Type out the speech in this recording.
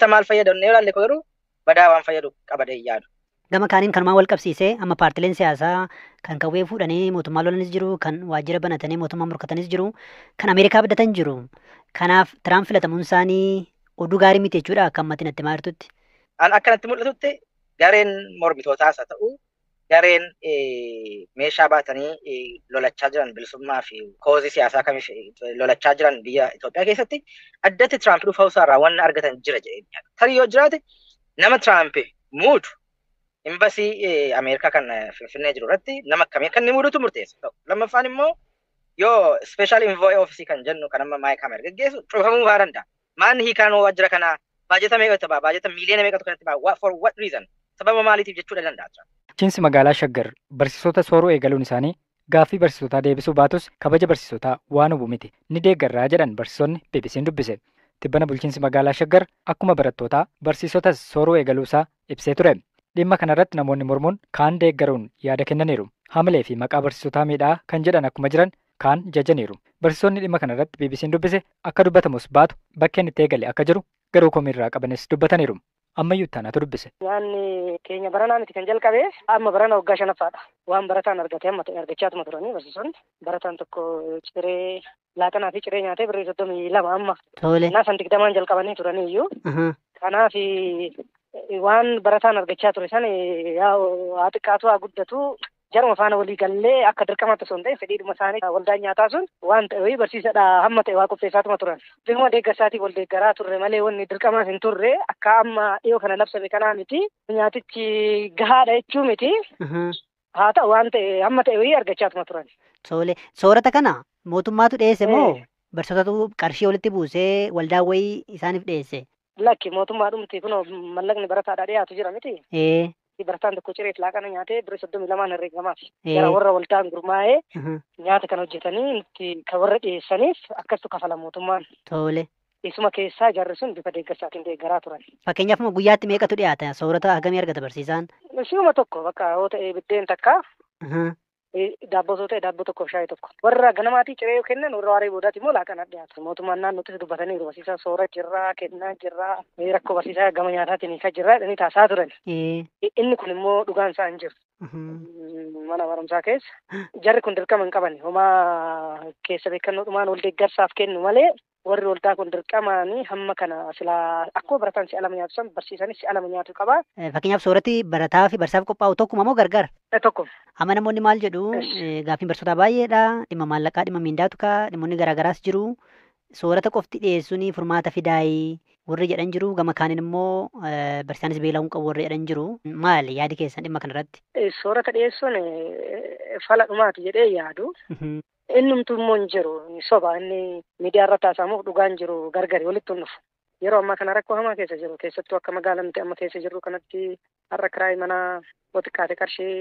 maal fayyadamne ilaalle garuu badaa waan fayyadu qabadee yaadu. Gama kaaniin kanumaa wal qabsiisee amma paartileen siyaasaa kan qawwee fuudhanii mootummaa lolanis jiru, kan waajjira banatanii mootummaa morkatanis jiru, kan Ameerikaa abdatan jiru. Kanaaf Tiraamp filatamuun isaanii oduu gaarii miti jechuudha akka ammatti natti maartutti. An akkanatti mul'atutti gareen mormitootaas haa ta'u gareen meeshaa baatanii lolachaa jiran bilisummaa fi koozii siyaasaa kamiif lolachaa jiran biyya Itoophiyaa keessatti addatti Tiraamp dhufuu isaarraa waan argatan jira jedhee tarii yoo jiraate nama Tiraamp muudu Imbasii Ameerikaa kan Finfinnee jiru irratti nama akkamii akka inni muudutu murteessa ta'u. Lammaffaan immoo yoo special envoy office kan jennu kan amma Maayik Hamer geggeessu cufamuu fa'aa danda'a. Maanni hiikaan waajjira kanaa baajeta meeqatu ba'a? Baajeta miiliyoona meeqatu kanatti ba'a? For what reason? Sababa maaliitiif jechuudha danda'a. Bulchiinsi magaalaa Shaggar barsiisota sooruu eegaluun isaanii gaaffii barsiisotaa deebisuu baatus kabaja barsiisotaa waan hubu miti ni deeggarraa jedhan barsiisonni BBC'n dubbise. Tibbana bulchiinsi magaalaa Shaggar akkuma barattootaa barsiisotas sooruu eegaluusaa ibsee ture. Dhimma kanarratti namoonni mormuun kaan deeggaruun yaada kennaniiru. Hamilee fi maqaa barsiisotaa miidhaa kan jedhan akkuma jiran kaan jajaniiru. Barsiisonni dhimma kanarratti BBC'n dubbise akka dubbatamus baatu bakkeen itti eegale akka jiru garuu komiirraa qabanis dubbataniiru. Ammayyuu ittaanaatu dubbise. Yaanni keenya baranaa miti kan jalqabe amma barana waggaa 5ffaadha. Waan barataan argate amma argachaatuma turanii barsiisonni. Barataan tokko ciree laaqanaa fi ciree nyaatee birrii 32 amma. Tole. Naasan 20 jalqabanii turanii iyyuu. Kanaaf waan barataan argachaa ture san haa xiqqaatu haa guddatu jaruma faana walii gallee akka dirqamaatti osoo hin ta'in fedhiidhuma isaanii waldaan nyaataa sun waan ta'e barsiisadha hamma ta'e waa qopheessaatuma turan. Bifuma deeggarsaatiin wal deeggaraa turre malee wanni dirqamaa hin turre akka amma dhiyoo kana labsame kanaa miti nyaatichi gahaadha jechuu miti. Haa ta'u waan ta'e hamma ta'e wayii argachaatuma turan. Tole. Soorata kana mootummaatu dhiyeesse moo barsiisotatu qarshii walitti buusee waldaan wayii isaaniif dhiyeesse? Lakki mootummaa dhumti kun mallaqni barataadhaa dhiyaatu jira miti. Barataan tokko cireef laaqana nyaatee birrii 32 herreegamaaf. Gara warra waldaan gurmaa'ee nyaata kan hojjetanii nuti kan warra dhiyeessaniif akkasitti kafala mootummaan. Tole. Isuma keessaa jarri sun bifa deeggarsaatiin deeggaraa turan. Fakkeenyaaf guyyaatti meeqatu dhiyaata? Soorata hagamii argata barsiisaan? Si'uma tokko bakka yoo ta'e biddeen takka. Daabboo yoo ta'e daabboo tokkoof shaayii tokko. Warra ganamaatii ciree yoo kennan warra waaree boodaati immoo laaqana dhiyaata. Mootummaan naannootti dubbatanii barsiisaa soora jirraa kennaa jirraa rakkoo barsiisaa gama nyaataatiin kan jirraa jedhanii taasaa turan. Inni kun immoo dhugaan isaa hin jiru. Mana barumsaa keessa jarri kun dirqama hin qaban homaa keessa beekannoodhumaan wal deeggarsaaf kennu malee warri waldaa kun dirqamaanii hamma kana silaa akkuma barataan si'a 2 nyaatu san barsiisanis si'a 2 nyaatu qaba. Fakkeenyaaf soorati barataa fi barsiisaaf qophaa'u tokkuma moo gargar? Tokko. Amma namoonni maal jedhu gaaffiin barsiisotaa baay'eedha. Dhimma maallaqaa dhimma miindaatu ka'a dhimmoonni garaagaraas jiru. Soorata qofti dhiyeessuun furmaata fidaayii warri jedhan jiru gama kaaniin immoo barsiisaanis beela'uun qabu warri jedhan jiru. Maali yaadi keessan dhimma kanarratti? Soorata dhiyeessuun fala dhumaati jedhee yaadu. Innumtuu immoo hin jiru soba inni miidiyaa irratti haasamuuf dhugaan jiru gargari walitti dhufu. Yeroo ammaa kana rakkoo hamaa keessa jiru keessattuu akka magaalaa nuti amma keessa jirru kanatti har'a kiraayii manaa xiqqaate qarshii